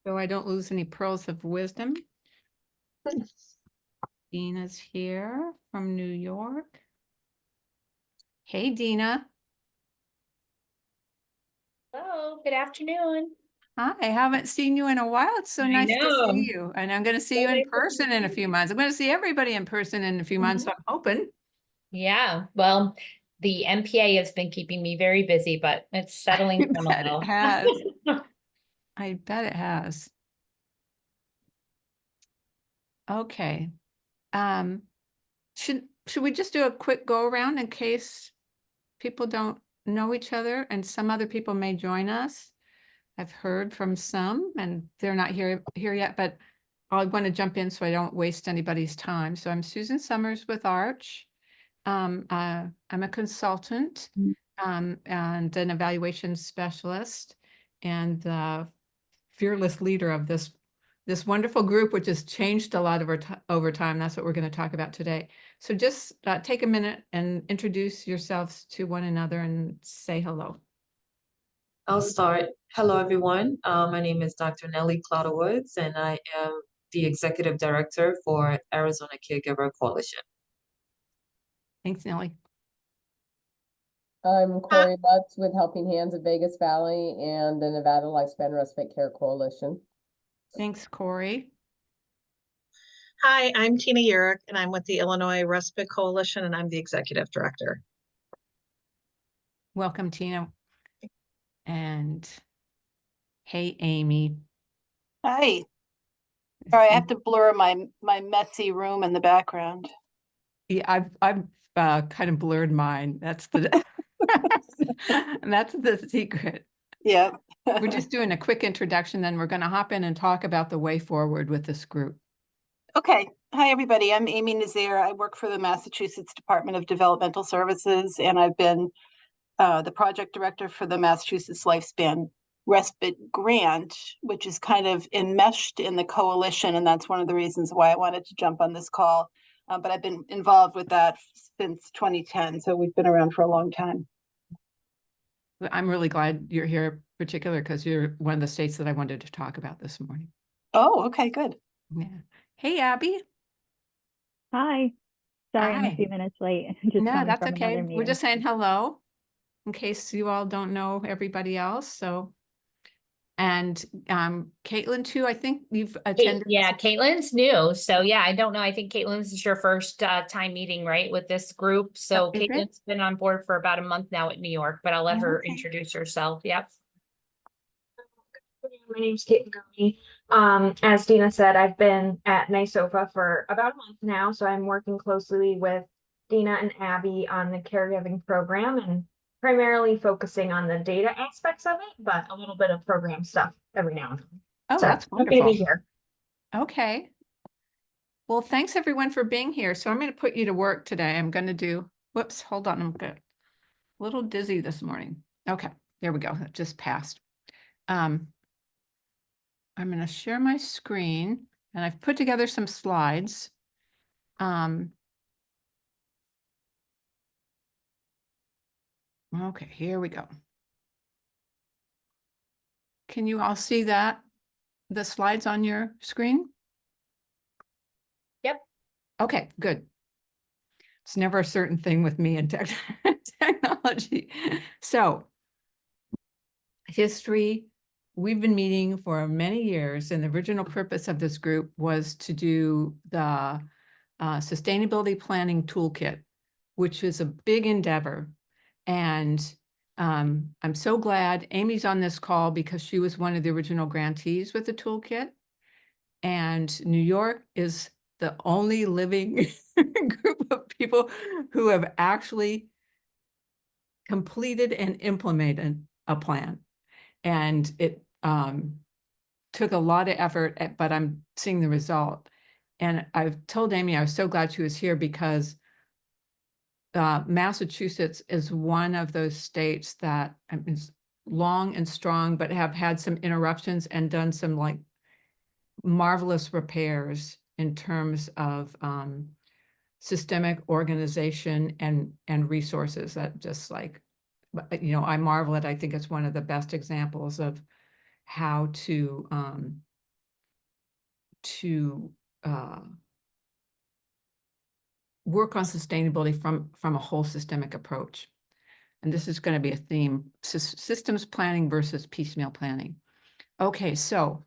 So I don't lose any pearls of wisdom. Dina's here from New York. Hey, Dina. Hello, good afternoon. Hi, I haven't seen you in a while. It's so I nice to know. see you. And I'm going to see So you in nice to person in a meet few you. months. I'm going to see everybody in person in a few months. So Mhm. I'm hoping. Yeah, well, the MPA has been keeping me very busy, but it's settling I down a bet it little. has. I bet it has. Okay. Um, should we just do a quick go around in case people don't know each other and some other people may join us? I've heard from some and they're not here yet, but I want to jump in so I don't waste anybody's time. So I'm Susan Summers with Arch. I'm a consultant and an evaluation specialist and the fearless leader of this wonderful group, which has changed a lot over time. That's what we're going to talk about today. So just take a minute and introduce yourselves to one another and say hello. I'll start. Hello, everyone. My name is Dr. Nellie Cloudwoods, and I am the Executive Director for Arizona Caregiver Coalition. Thanks, Nellie. I'm Corey Lutz with Helping Hands of Vegas Valley and the Nevada Lifespan Respite Care Coalition. Thanks, Corey. Hi, I'm Tina Urich, and I'm with the Illinois Respite Coalition, and I'm the Executive Director. Welcome, Tina. And hey, Amy. Hi. Sorry, I have to blur my messy room in the background. Yeah, I've kind of blurred mine. That's the that's the secret. Yeah. We're just doing a quick introduction, then we're going to hop in and talk about the way forward with this group. Okay. Hi, everybody. I'm Amy Nazir. I work for the Massachusetts Department of Developmental Services, and I've been the project director for the Massachusetts Lifespan Respite Grant, which is kind of enmeshed in the coalition, and that's one of the reasons why I wanted to jump on this call. But I've been involved with that since 2010, so we've been around for a long time. I'm really glad you're here, particular because you're one of the states that I wanted to talk about this morning. Oh, okay, good. Yeah. Hey, Abby. Hi. Sorry, I'm a Hi. few minutes late. Just No, coming that's from okay. another We're meeting. just saying hello in case you all don't know everybody else. So, and Caitlin too, I think you've attended. Yeah, Caitlin's new. So yeah, I don't know. I think Caitlin's is your first time meeting, right, with this group. So Is it? Caitlin's been on board for about a month now at New York, but I'll let her Okay. introduce herself. Yep. My name's Caitlin Gurney. As Dina said, I've been at NYSOFA for about a month now, so I'm working closely with Dina and Abby on the caregiving program and primarily focusing on the data aspects of it, but a little bit of program stuff every now and then. Oh, So that's happy to wonderful. be here. Okay. Well, thanks everyone for being here. So I'm going to put you to work today. I'm going to do, whoops, hold on. I'm good. A little dizzy this morning. Okay, there we go. It just passed. I'm going to share my screen and I've put together some slides. Okay, here we go. Can you all see that? The slides on your screen? Yep. Okay, good. It's never a certain thing with me and technology. So, history, we've been meeting for many years, and the original purpose of this group was to do the Sustainability Planning Toolkit, which is a big endeavor. And I'm so glad Amy's on this call because she was one of the original grantees with the toolkit. And New York is the only living group of people who have actually completed and implemented a plan. And it took a lot of effort, but I'm seeing the result. And I've told Amy I was so glad she was here because Massachusetts is one of those states that is long and strong, but have had some interruptions and done some like marvelous repairs in terms of systemic organization and resources that just like, I marvel at. I think it's one of the best examples of how to to work on sustainability from a whole systemic approach. And this is going to be a theme, systems planning versus piecemeal planning. Okay, so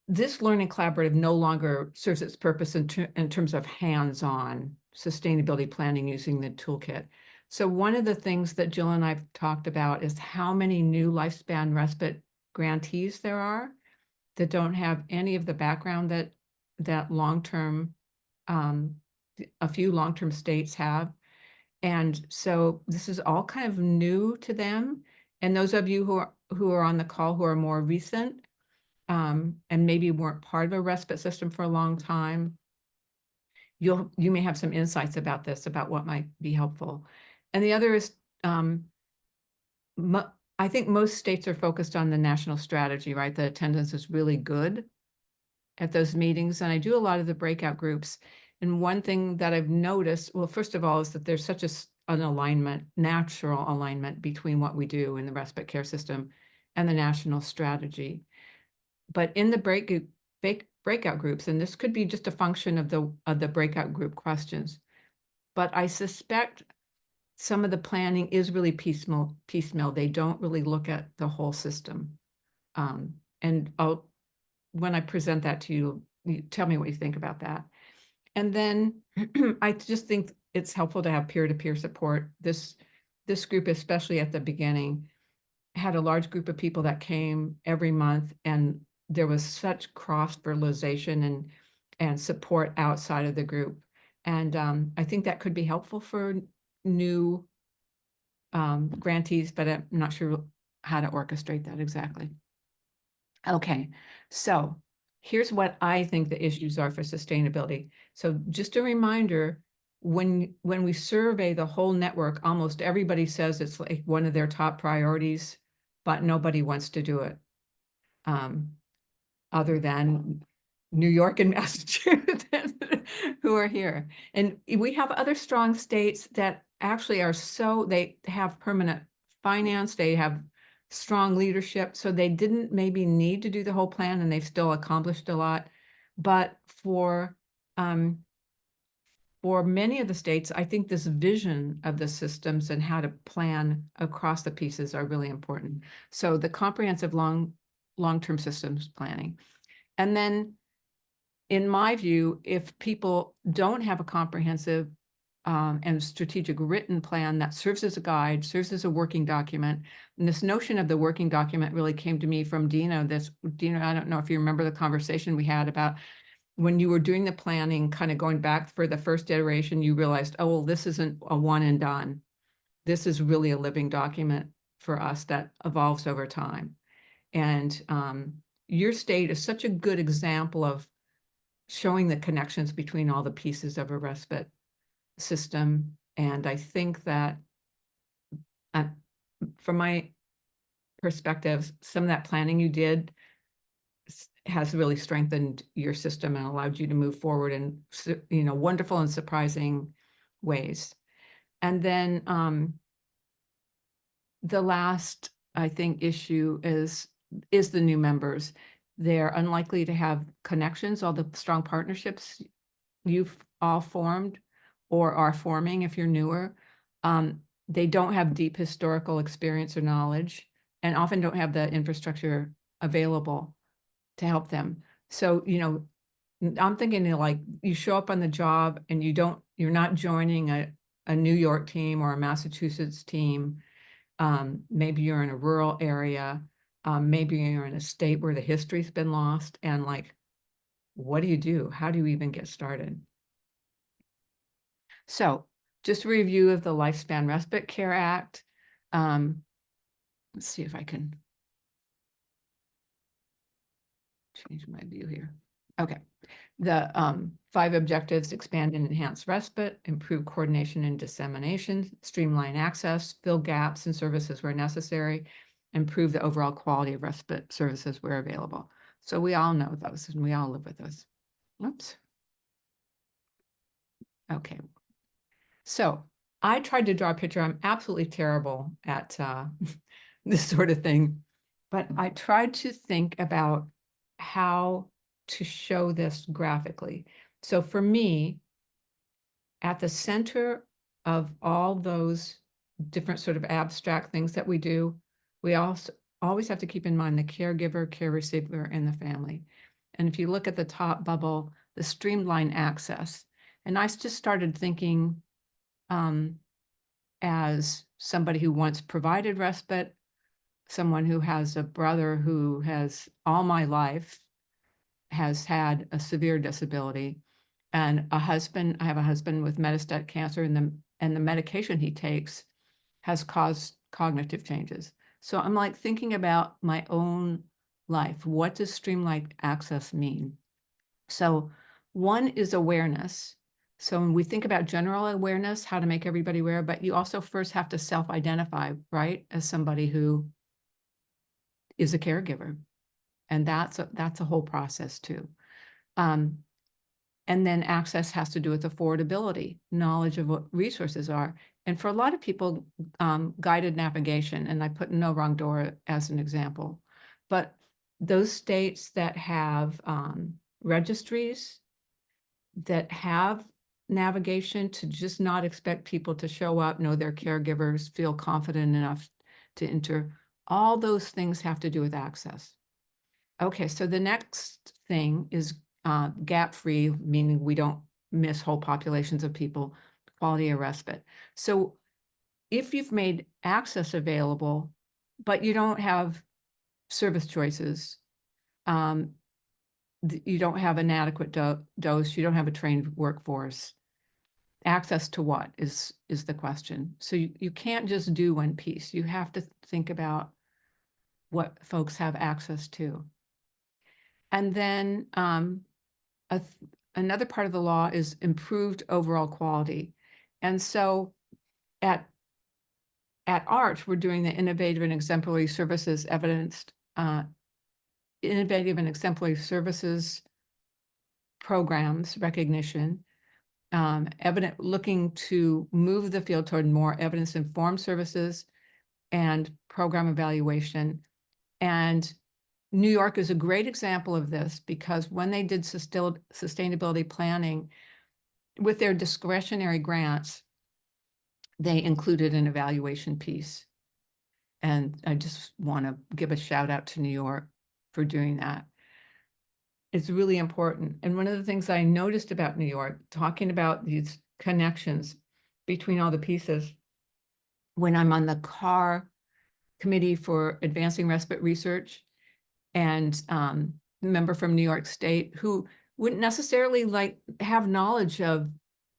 this learning collaborative no longer serves its purpose in terms of hands-on sustainability planning using the toolkit. So one of the things that Jill and I've talked about is how many new lifespan respite grantees there are that don't have any of the background that long-term, a few long-term states have. And so this is all kind of new to them. And those of you who are on the call who are more recent, and maybe weren't part of a respite system for a long time, you may have some insights about this, about what might be helpful. And the other is, I think most states are focused on the national strategy, right? The attendance is really good at those meetings. And I do a lot of the breakout groups. And one thing that I've noticed, well, first of all, is that there's such an alignment, natural alignment between what we do in the respite care system and the national strategy. But in the breakout groups, and this could be just a function of the breakout group questions, but I suspect some of the planning is really piecemeal. They don't really look at the whole system. And when I present that to you, you tell me what you think about that. And then I just think it's helpful to have peer-to-peer support. This group, especially at the beginning, had a large group of people that came every month, and there was such cross-fertilization and support outside of the group. And I think that could be helpful for new grantees, but I'm not sure how to orchestrate that exactly. Okay, so here's what I think the issues are for sustainability. So just a reminder, when we survey the whole network, almost everybody says it's like one of their top priorities, but nobody wants to do it. Other than New York and Massachusetts who are here. And we have other strong states that actually are they have permanent finance, they have strong leadership, so they didn't maybe need to do the whole plan and they've still accomplished a lot. But for many of the states, I think this vision of the systems and how to plan across the pieces are really important. So the comprehensive long-term systems planning. And then in my view, if people don't have a comprehensive and strategic written plan that serves as a guide, serves as a working document, and this notion of the working document really came to me from Dina. Dina, I don't know if you remember the conversation we had about when you were doing the planning, kind of going back for the first iteration, you realized, oh, well, this isn't a one and done. This is really a living document for us that evolves over time. And your state is such a good example of showing the connections between all the pieces of a respite system. And I think that from my perspective, some of that planning you did has really strengthened your system and allowed you to move forward in, wonderful and surprising ways. And then the last, I think, issue is the new members. They're unlikely to have connections, all the strong partnerships you've all formed or are forming if you're newer. They don't have deep historical experience or knowledge, and often don't have the infrastructure available to help them. So, I'm thinking like you show up on the job and you're not joining a New York team or a Massachusetts team. Maybe you're in a rural area. Maybe you're in a state where the history's been lost, and like, what do you do? How do you even get started? So just a review of the Lifespan Respite Care Act. Let's see if I can change my view here. Okay. The 5 objectives: expand and enhance respite, improve coordination and dissemination, streamline access, fill gaps in services where necessary, improve the overall quality of respite services where available. So we all know those and we all live with those. Oops. Okay. So I tried to draw a picture. I'm absolutely terrible at this sort of thing, but I tried to think about how to show this graphically. So for me, at the center of all those different sort of abstract things that we do, we also always have to keep in mind the caregiver, care receiver, and the family. And if you look at the top bubble, the streamlined access, and I just started thinking as somebody who once provided respite, someone who has a brother who has all my life has had a severe disability, and a husband, I have a husband with metastatic cancer, and the medication he takes has caused cognitive changes. So I'm like thinking about my own life. What does streamlined access mean? So one is awareness. So when we think about general awareness, how to make everybody aware, but you also first have to self-identify, right, as somebody who is a caregiver. And that's a whole process too. And then access has to do with affordability, knowledge of what resources are. And for a lot of people, guided navigation, and I put No Wrong Door as an example, but those states that have registries that have navigation, to just not expect people to show up, know their caregivers, feel confident enough to enter, all those things have to do with access. Okay, so the next thing is gap-free, meaning we don't miss whole populations of people, quality of respite. So if you've made access available, but you don't have service choices, you don't have an adequate dose, you don't have a trained workforce, access to what is the question. So you can't just do one piece. You have to think about what folks have access to. And then another part of the law is improved overall quality. And so at ARCH, we're doing the innovative and exemplary services innovative and exemplary services programs recognition, looking to move the field toward more evidence-informed services and program evaluation. And New York is a great example of this, because when they did sustainability planning with their discretionary grants, they included an evaluation piece. And I just want to give a shout out to New York for doing that. It's really important. And one of the things I noticed about New York, talking about these connections between all the pieces, when I'm on the CAR committee for advancing respite research, and member from New York State who wouldn't necessarily have knowledge of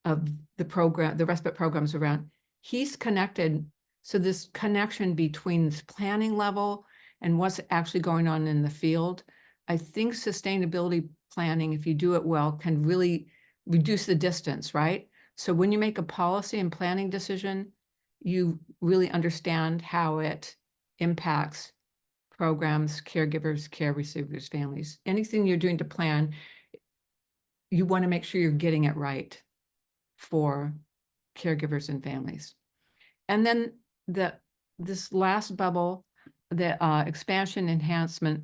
the program, the respite programs around, he's connected. So this connection between this planning level and what's actually going on in the field, I think sustainability planning, if you do it well, can really reduce the distance, right? So when you make a policy and planning decision, you really understand how it impacts programs, caregivers, care receivers, families. Anything you're doing to plan, you want to make sure you're getting it right for caregivers and families. And then this last bubble, the expansion, enhancement,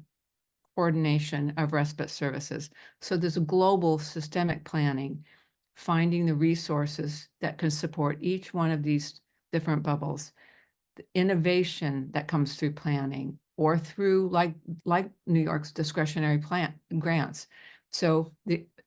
coordination of respite services. So there's a global systemic planning, finding the resources that can support each one of these different bubbles, the innovation that comes through planning, or through like New York's discretionary grants. So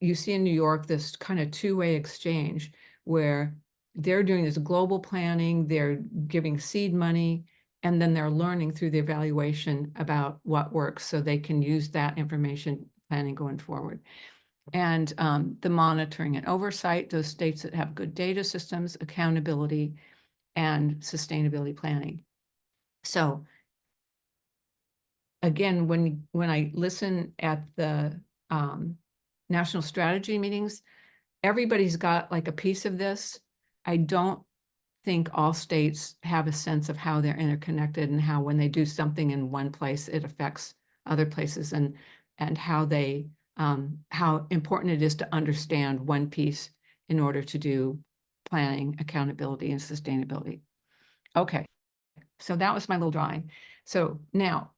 you see in New York this kind of two-way exchange where they're doing this global planning, they're giving seed money, and then they're learning through the evaluation about what works, so they can use that information planning going forward. And the monitoring and oversight, those states that have good data systems, accountability, and sustainability planning. So again, when I listen at the national strategy meetings, everybody's got like a piece of this. I don't think all states have a sense of how they're interconnected, and how when they do something in one place, it affects other places, and how they how important it is to understand one piece in order to do planning, accountability, and sustainability. Okay, so that was my little drawing. So now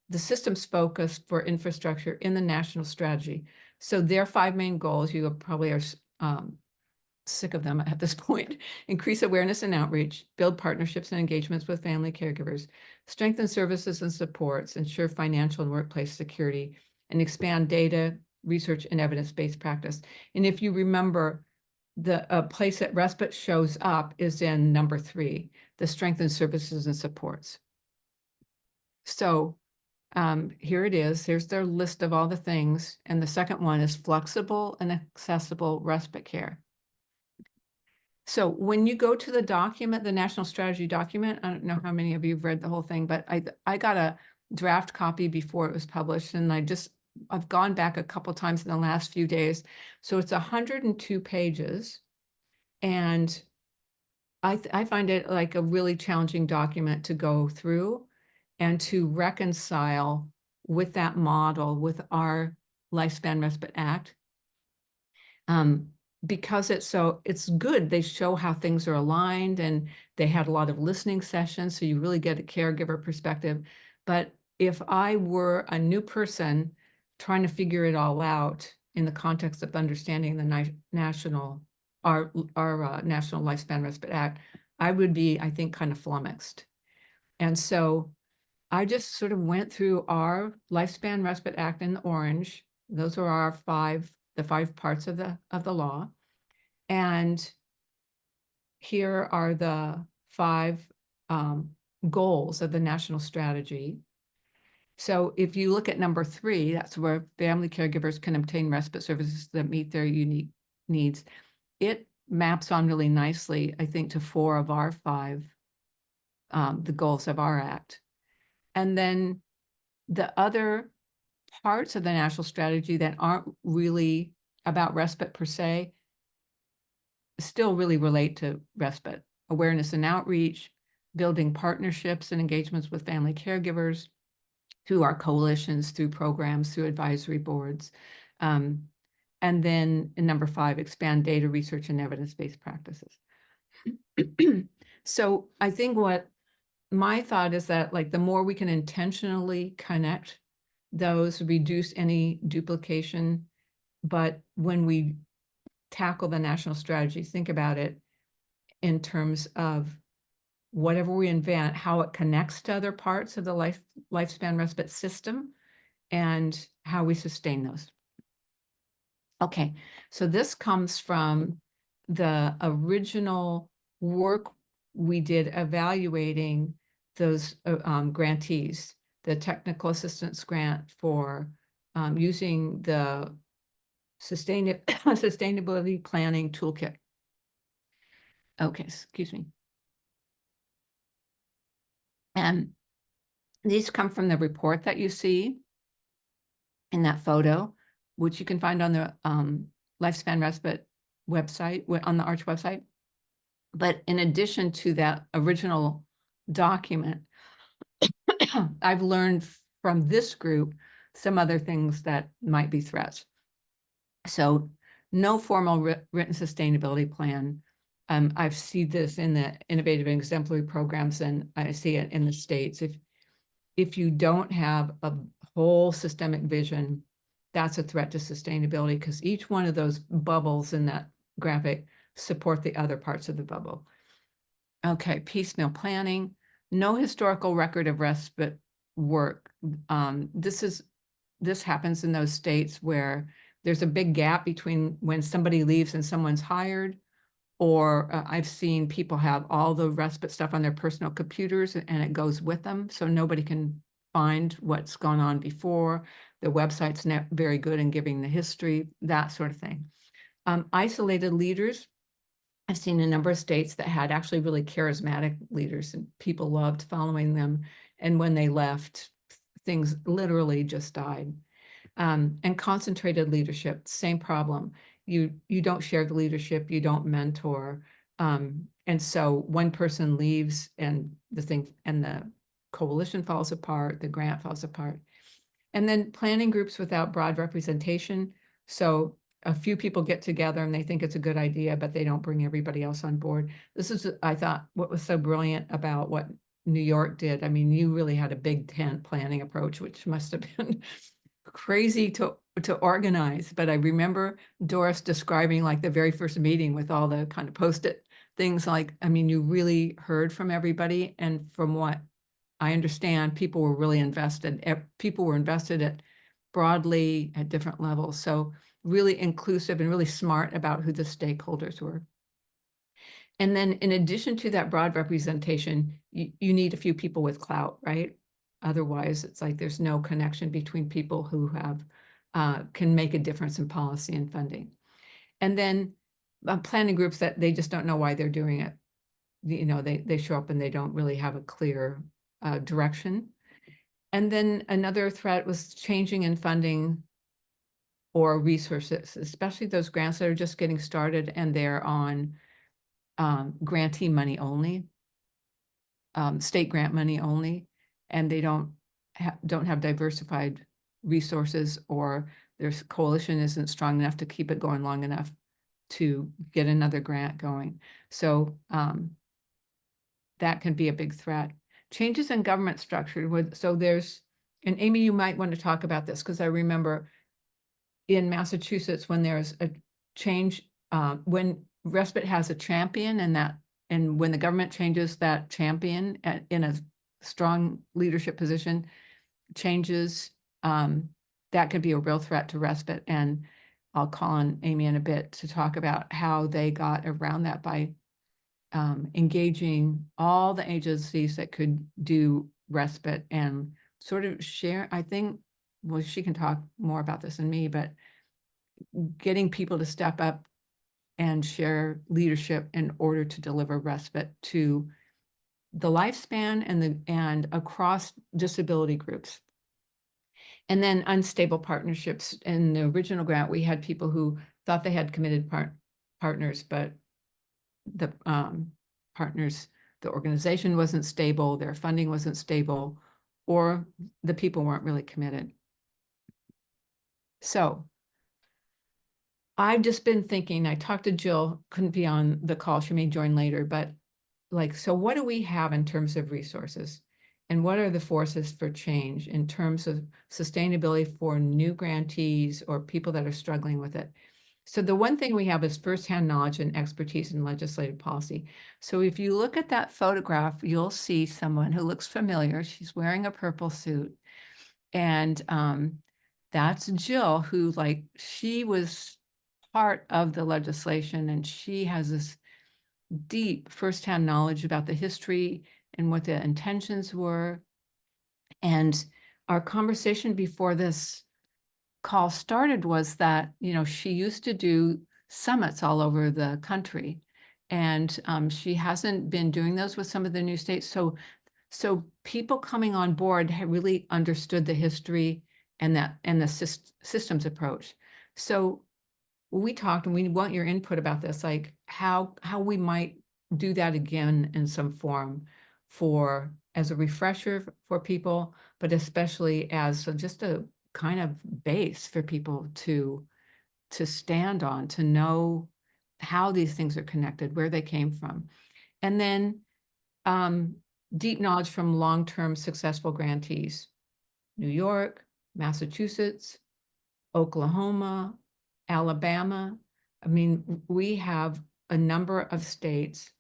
the systems focus for infrastructure in the national strategy. So their 5 main goals, you probably are sick of them at this point: increase awareness and outreach, build partnerships and engagements with family caregivers, strengthen services and supports, ensure financial and workplace security, and expand data, research, and evidence-based practice. And if you remember, the place that respite shows up is in number 3, the strengthen services and supports. So here it is. Here's their list of all the things. And the second one is flexible and accessible respite care. So when you go to the document, the national strategy document, I don't know how many of you have read the whole thing, but I got a draft copy before it was published, and I've gone back a couple times in the last few days. So it's 102 pages, and I find it like a really challenging document to go through and to reconcile with that model, with our Lifespan Respite Act. Because it's good. They show how things are aligned, and they had a lot of listening sessions, so you really get a caregiver perspective. But if I were a new person trying to figure it all out in the context of understanding the national Lifespan Respite Act, I would be, I think, kind of flummoxed. And so I just sort of went through our Lifespan Respite Act in orange. Those are the 5 parts of the law. And here are the 5 goals of the national strategy. So if you look at number 3, that's where family caregivers can obtain respite services that meet their unique needs. It maps on really nicely, I think, to 4 of our 5, the goals of our act. And then the other parts of the national strategy that aren't really about respite per se still really relate to respite: awareness and outreach, building partnerships and engagements with family caregivers through our coalitions, through programs, through advisory boards. And then in number 5, expand data research and evidence-based practices. So I think what my thought is that, like, the more we can intentionally connect those, reduce any duplication. But when we tackle the national strategy, think about it in terms of whatever we invent, how it connects to other parts of the lifespan respite system, and how we sustain those. Okay, so this comes from the original work we did evaluating those grantees, the technical assistance grant for using the sustainability planning toolkit. Okay, excuse me. And these come from the report that you see in that photo, which you can find on the Lifespan Respite website, on the ARCH website. But in addition to that original document, I've learned from this group some other things that might be threats. So no formal written sustainability plan. I've seen this in the innovative and exemplary programs, and I see it in the States. If you don't have a whole systemic vision, that's a threat to sustainability, because each one of those bubbles in that graphic support the other parts of the bubble. Okay, piecemeal planning, no historical record of respite work. This happens in those states where there's a big gap between when somebody leaves and someone's hired, or I've seen people have all the respite stuff on their personal computers and it goes with them, so nobody can find what's gone on before. The website's not very good in giving the history, that sort of thing. Isolated leaders. I've seen a number of states that had actually really charismatic leaders and people loved following them. And when they left, things literally just died. And concentrated leadership, same problem. You don't share the leadership, you don't mentor. And so one person leaves and the coalition falls apart, the grant falls apart. And then planning groups without broad representation. So a few people get together and they think it's a good idea, but they don't bring everybody else on board. This is, I thought, what was so brilliant about what New York did. I mean, you really had a big tent planning approach, which must have been crazy to organize. But I remember Doris describing like the very first meeting with all the kind of Post-it things. Like, I mean, you really heard from everybody. And from what I understand, people were really invested. People were invested at broadly at different levels. So really inclusive and really smart about who the stakeholders were. And then in addition to that broad representation, you need a few people with clout, right? Otherwise, it's like there's no connection between people who have can make a difference in policy and funding. And then planning groups that they just don't know why they're doing it. You know, they show up and they don't really have a clear direction. And then another threat was changing in funding or resources, especially those grants that are just getting started and they're on grantee money only, state grant money only, and they don't have diversified resources, or their coalition isn't strong enough to keep it going long enough to get another grant going. So that can be a big threat. Changes in government structure. So there's, and Amy, you might want to talk about this because I remember in Massachusetts when there's a change, when respite has a champion and when the government changes that champion in a strong leadership position, changes, that could be a real threat to respite. And I'll call on Amy in a bit to talk about how they got around that by engaging all the agencies that could do respite and sort of share, I think, well, she can talk more about this than me, but getting people to step up and share leadership in order to deliver respite to the lifespan and across disability groups. And then unstable partnerships. In the original grant, we had people who thought they had committed partners, but the partners, the organization wasn't stable, their funding wasn't stable, or the people weren't really committed. So I've just been thinking, I talked to Jill, couldn't be on the call, she may join later, but like, so what do we have in terms of resources? And what are the forces for change in terms of sustainability for new grantees or people that are struggling with it? So the one thing we have is firsthand knowledge and expertise in legislative policy. So if you look at that photograph, you'll see someone who looks familiar. She's wearing a purple suit. And that's Jill, who she was part of the legislation, and she has this deep firsthand knowledge about the history and what the intentions were. And our conversation before this call started was that, you know, she used to do summits all over the country, and she hasn't been doing those with some of the new states. So people coming on board had really understood the history and the systems approach. So we talked, and we want your input about this, like how we might do that again in some form as a refresher for people, but especially as just a kind of base for people to stand on, to know how these things are connected, where they came from. And then deep knowledge from long-term successful grantees, New York, Massachusetts, Oklahoma, Alabama. I mean, we have a number of states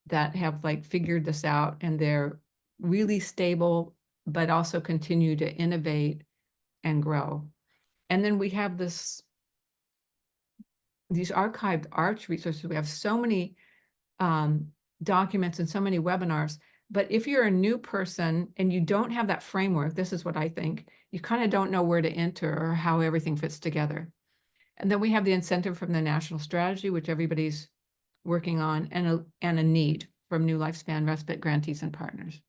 that have figured this out, and they're really stable, but also continue to innovate and grow. And then we have these archived ARCH resources. We have so many documents and so many webinars. But if you're a new person and you don't have that framework, this is what I think, you kind of don't know where to enter or how everything fits together. And then we have the incentive from the national strategy, which everybody's working on, and a need from new lifespan respite grantees and partners.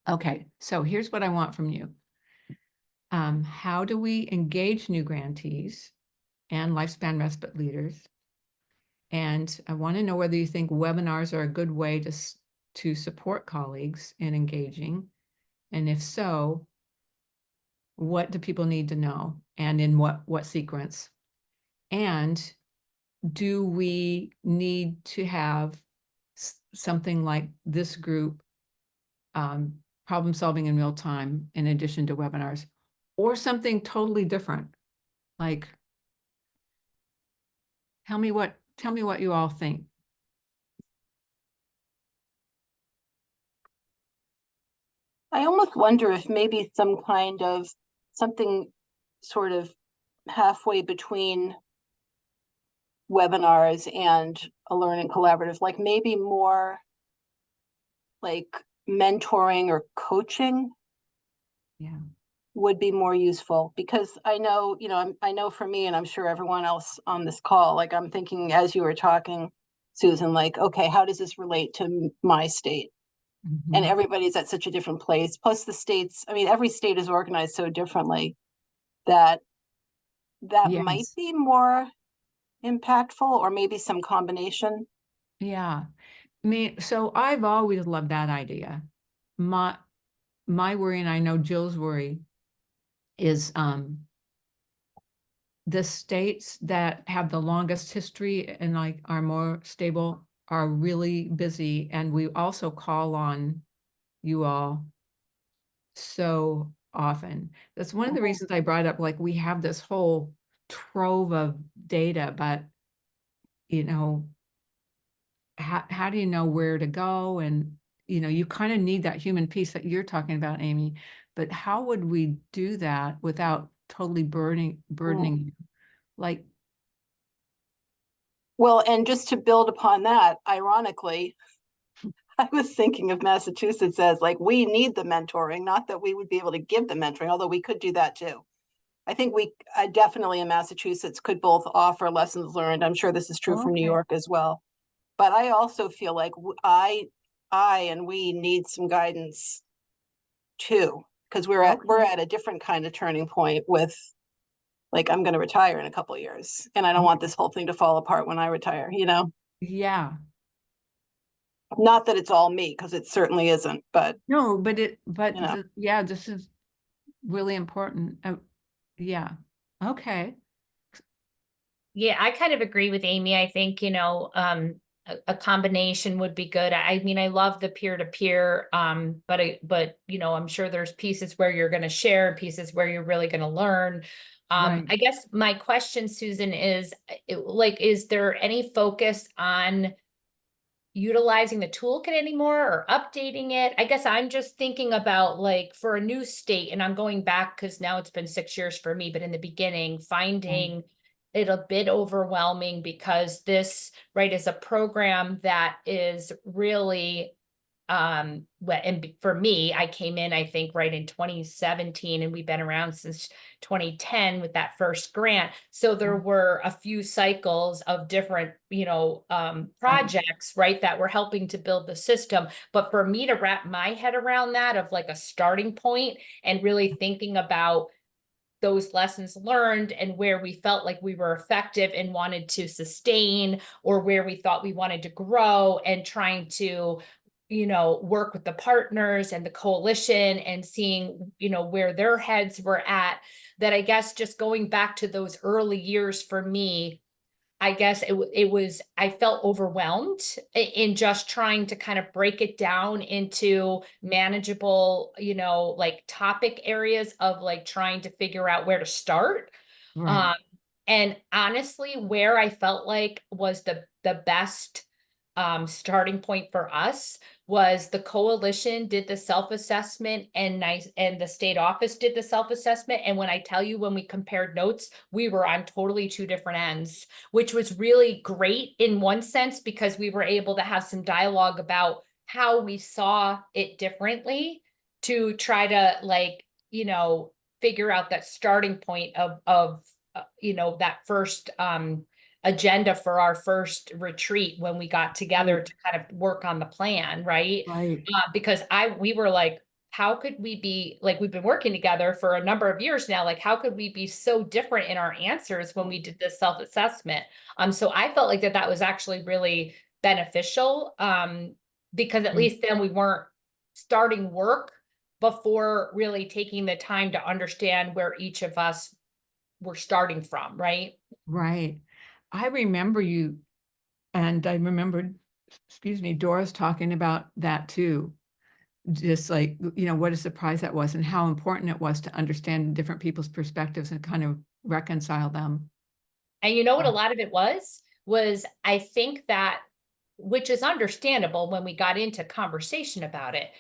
Okay, so here's what I want from you. How do we engage new grantees and lifespan respite leaders? And I want to know whether you think webinars are a good way to support colleagues in engaging. And if so, what do people need to know, and in what sequence? And do we need to have something like this group problem solving in real time in addition to webinars, or something totally different. Like, tell me what you all think. I almost wonder if maybe some kind of something sort of halfway between webinars and a learning collaborative, like maybe more like mentoring or coaching Yeah. would be more useful, because I know, I know for me, and I'm sure everyone else on this call, like I'm thinking as you were talking, Susan, like, okay, how does this relate to my state? And Mhm. everybody's at such a different place. Plus the states, I mean, every state is organized so differently that might Yes. be more impactful, or maybe some combination. Yeah. So I've always loved that idea. My worry, and I know Jill's worry, is the states that have the longest history and like are more stable are really busy, and we also call on you all so often. That's one of the Mhm. reasons I brought up, like, we have this whole trove of data, but you know, how do you know where to go? And you kind of need that human piece that you're talking about, Amy. But how would we do that without totally burdening you? Like, Well, and just to build upon that, ironically, I was thinking of Massachusetts as like, we need the mentoring, not that we would be able to give the mentoring, although we could do that too. I think I definitely in Massachusetts could both offer lessons learned. I'm sure this is true from New okay, York as well. But I also feel like I and we need some guidance too, because we're okay, at a different kind of turning point with, like, I'm going to retire in a couple of years, and I don't want this whole thing to fall apart when I retire, yeah. Not that it's all me, because it certainly isn't, but No, but you know. yeah, this is really important. Yeah. Okay. Yeah, I kind of agree with Amy. I think, a combination would be good. I mean, I love the peer-to-peer, but I'm sure there's pieces where you're going to share, pieces where you're really going to learn. Right. I guess my question, Susan, is is there any focus on utilizing the toolkit anymore or updating it? I guess I'm just thinking about, like, for a new state, and I'm going back because now it's been 6 years for me, but in the beginning, finding it a bit overwhelming because this, right, is a program that is really for me, I came in, I think, right in 2017, and we've been around since 2010 with that first grant. So there were a few cycles of different, projects, right, that were helping to build the system. But for me to wrap my head around that, of like a starting point and really thinking about those lessons learned and where we felt like we were effective and wanted to sustain, or where we thought we wanted to grow, and trying to work with the partners and the coalition and seeing where their heads were at. That, I guess, just going back to those early years for me, I guess it was, I felt overwhelmed in just trying to kind of break it down into manageable, like topic areas of, like, trying to figure out where to start. Right. Um, and honestly, where I felt like was the best starting point for us was the coalition did the self-assessment, and the state office did the self-assessment. And when I tell you, when we compared notes, we were on totally two different ends, which was really great in one sense, because we were able to have some dialogue about how we saw it differently, to try to, like, figure out that starting point of that first agenda for our first retreat when we got together to kind of work on the plan, right? Right. Because we were like, how could we be, like, we've been working together for a number of years now, like, how could we be so different in our answers when we did this self-assessment? So I felt like that was actually really beneficial, because at least then we weren't starting work before really taking the time to understand where each of us were starting from, right? Right. I remember you, and I remembered, excuse me, Doris talking about that too. just like, what a surprise that was and how important it was to understand different people's perspectives and kind of reconcile them. And you know what a Yeah. lot of it was I think that, which is understandable when we got into conversation about it,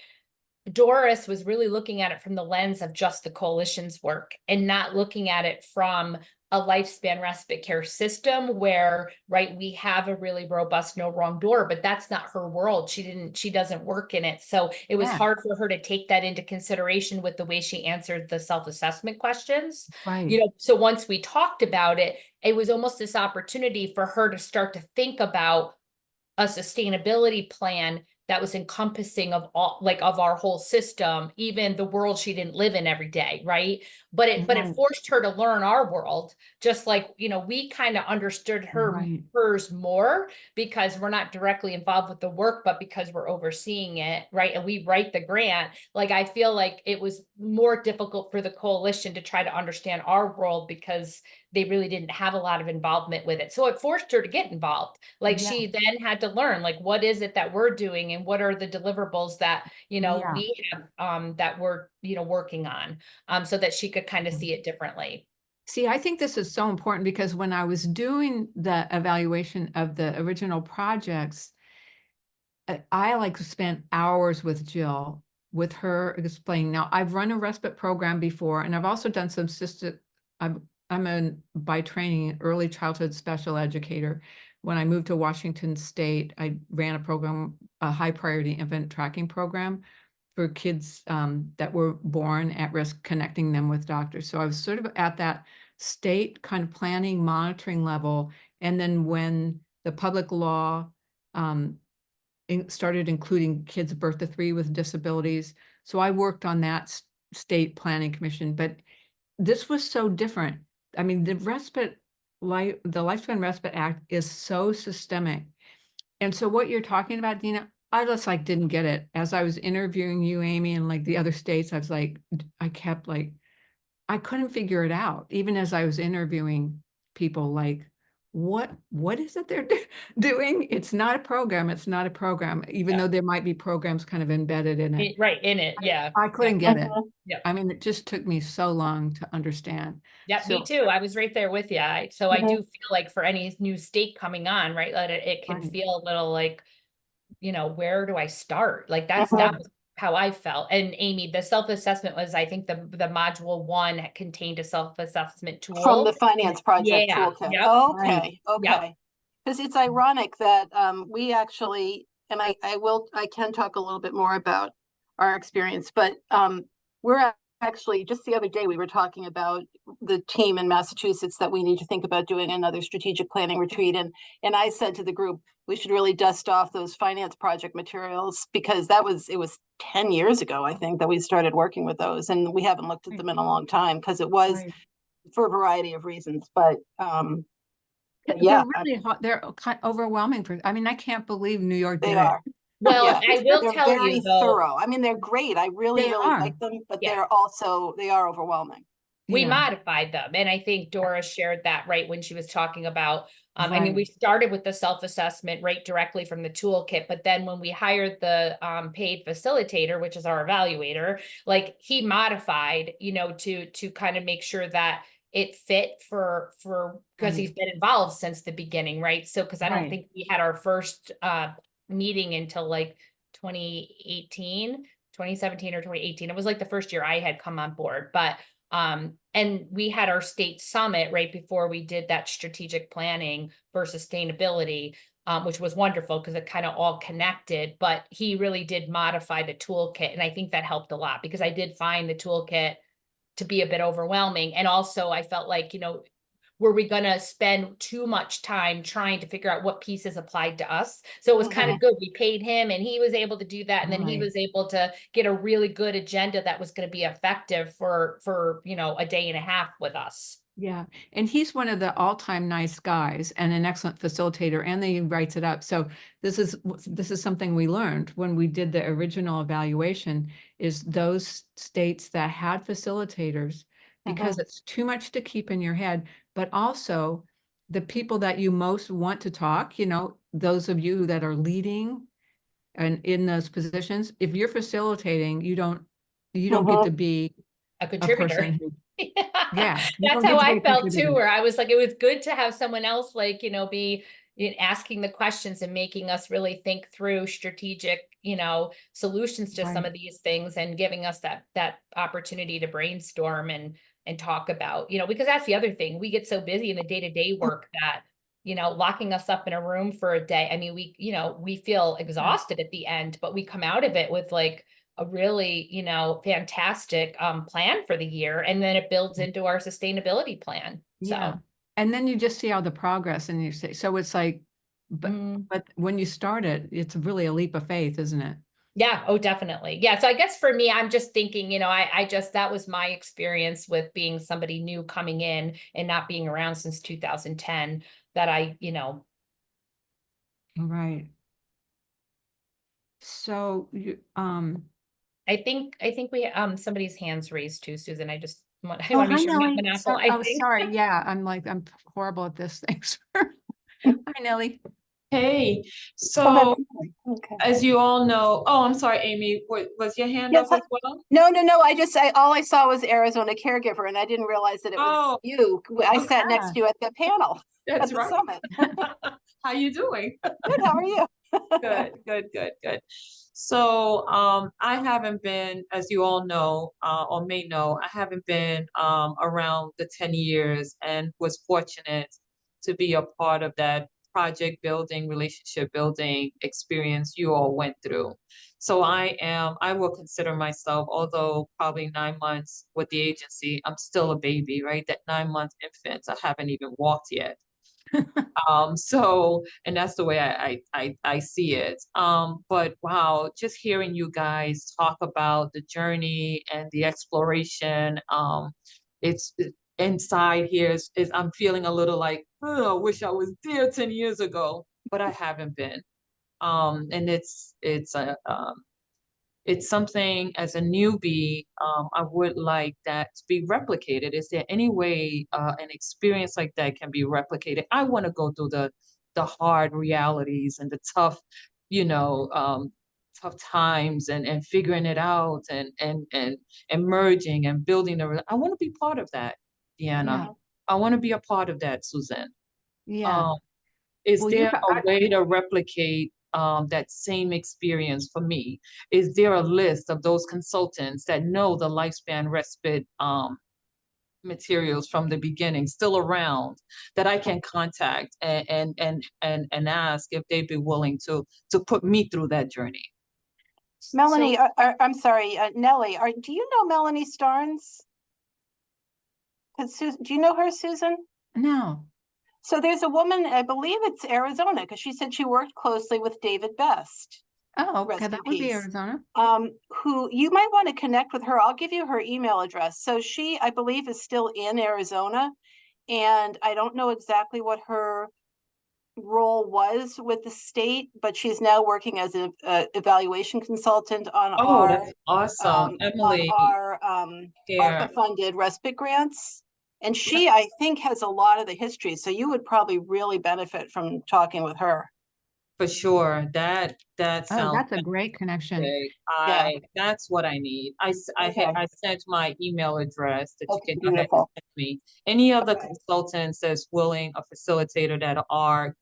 Doris was really looking at it from the lens of just the coalition's work and not looking at it from a lifespan respite care system where, right, we have a really robust no wrong door, but that's not her world. She doesn't work in it. So it was Yeah. hard for her to take that into consideration with the way she answered the self-assessment questions. Right. So once we talked about it, it was almost this opportunity for her to start to think about a sustainability plan that was encompassing of all, like, of our whole system, even the world she didn't live in every day, right? But it Right. forced her to learn our world, just like, we kind of understood Right. hers more because we're not directly involved with the work, but because we're overseeing it, right? And we write the grant. Like, I feel like it was more difficult for the coalition to try to understand our world because they really didn't have a lot of involvement with it. So it forced her to get involved. Like, Yeah. she then had to learn, like, what is it that we're doing and what are the deliverables that, Yeah. we have, that we're, working on, so that she could kind of see it differently. See, I think this is so important because when I was doing the evaluation of the original projects, I like spent hours with Jill, with her explaining. Now, I've run a respite program before, and I've also done some I'm by training an early childhood special educator. When I moved to Washington State, I ran a program, a high priority infant tracking program for kids that were born at risk, connecting them with doctors. So I was sort of at that state kind of planning, monitoring level. And then when the public law started including kids birth to 3 with disabilities, so I worked on that state planning commission. But this was so different. I mean, the Lifespan Respite Act is so systemic. And so what you're talking about, Dina, I just like didn't get it. As I was interviewing you, Amy, and like the other states, I was like, I kept like, I couldn't figure it out. Even as I was interviewing people, like, what is it they're doing? It's not a program. It's not a program, even Yeah. though there might be programs kind of embedded in it. Right in it. Yeah. I couldn't get it. Yeah. I mean, it just took me so long to understand. Yeah, me So- too. I was right there with you. So I Mhm. do feel like for any new state coming on, right, that it can Right. feel a little like, where do I start? Like that Mhm. was how I felt. And Amy, the self-assessment was, I think the module 1 contained a self-assessment tool. From the finance project Yeah, toolkit. yep, Okay, yep. okay. Because it's ironic that we actually, and I can talk a little bit more about our experience, but we're actually, just the other day, we were talking about the team in Massachusetts that we need to think about doing another strategic planning retreat. And I said to the group, we should really dust off those finance project materials because it was 10 years ago, I think, that we started working with those. And we haven't looked at them in a long time because it was Right. for a variety of reasons. But They're really hot. They're kind of overwhelming I mean, I can't believe New York they did are. it. Well, Yeah, I will they're tell very you though, thorough. I mean, they're great. I really, They really are. like them, but Yeah. they are overwhelming. we Yeah. modified them. And I think Doris shared that right when she was talking about, I mean, Right. we started with the self-assessment right directly from the toolkit, but then when we hired the paid facilitator, which is our evaluator, like he modified, to kind of make sure that it fit for because Right. he's been involved since the beginning, right? So because I don't Right. think we had our first meeting until like 2018, 2017 or 2018. It was like the first year I had come on board, but and we had our state summit right before we did that strategic planning for sustainability, which was wonderful because it kind of all connected, but he really did modify the toolkit. And I think that helped a lot because I did find the toolkit to be a bit overwhelming. And also I felt like, were we going to spend too much time trying to figure out what pieces applied to us? So it was kind of good. We paid him and he was able to do that. And then he Right. was able to get a really good agenda that was going to be effective for, a day and a half with us. Yeah. And he's one of the all-time nice guys and an excellent facilitator, and he writes it up. So this is something we learned when we did the original evaluation, is those states that had facilitators, because it's too much to keep in your head, but also the people that you most want to talk, those of you that are leading, and in those positions, if you're facilitating, you don't get to be A a contributor. person who, yeah. you That's don't get how to be I a felt contributor. too, where I was like, it was good to have someone else like, be asking the questions and making us really think through strategic, solutions to some Right. of these things and giving us that opportunity to brainstorm and talk about, because that's the other thing. We get so busy in the day-to-day work that, locking us up in a room for a day. I mean, we feel exhausted at the end, but we come out of it with like a really, fantastic plan for the year. And then it builds into our sustainability plan. Yeah. So And then you just see all the progress and you say, so it's like, mm, but when you start it, it's really a leap of faith, isn't it? yeah, oh, definitely. Yeah. So I guess for me, I'm just thinking, I just, that was my experience with being somebody new coming in and not being around since 2010 that Right. So you, I think we, somebody's hands raised too, Susan. I just want, I oh, want to hi, be sure I'm not Nellie. monopolizing. Sorry. Yeah, I'm horrible at this. Thanks. Hi, Nellie. Hey, Oh, so that's, okay. as you all know, oh, I'm sorry, Amy, was your hand Yes, up as well? No, all I saw was Arizona Caregiver and I didn't realize that it was Oh, you. I sat next okay. to you at the panel at that's the right. summit. How you doing? Good, how are you? Good. So, I haven't been, as you all know, or may know, I haven't been, around the 10 years and was fortunate to be a part of that project building, relationship building experience you all went through. So I will consider myself, although probably 9 months with the agency, I'm still a baby, right? That 9 month infant, I haven't even walked yet. So, and that's the way I see it. But wow, just hearing you guys talk about the journey and the exploration, inside here is I'm feeling a little like, oh, I wish I was there 10 years ago, but I haven't been. And it's something as a newbie, I would like that to be replicated. Is there any way an experience like that can be replicated? I want to go through the hard realities and the tough, you know, tough times and figuring it out and merging and building I want to be part of that, Deanna. Yeah. I want to be a part of that, Suzanne. Yeah. Um, is Well, there a way to replicate that same experience for me? Is there a list of those consultants that know the lifespan respite materials from the beginning, still around, that I can contact and ask if they'd be willing to put me through that journey? Melanie, I'm sorry, Nellie, do you know Melanie Starnes? Do you know her, Susan? no. So there's a woman, I believe it's Arizona, because she said she worked closely with David Best, Oh, okay. rest That in would be peace. Arizona. Who you might want to connect with her. I'll give you her email address. So she, I believe, is still in Arizona, and I don't know exactly what her role was with the state, but she's now working as an evaluation consultant on Oh, our that's awesome. Emily, ARPA funded respite grants. And she, I think, has a lot of the history. So you would probably really benefit from talking with her. for sure. That Oh, sounds that's a great connection. fantastic. That's what I need. Okay. I sent my email address that you Okay, can go ahead and beautiful. send me. Any other Okay. consultants that's willing, a facilitator that are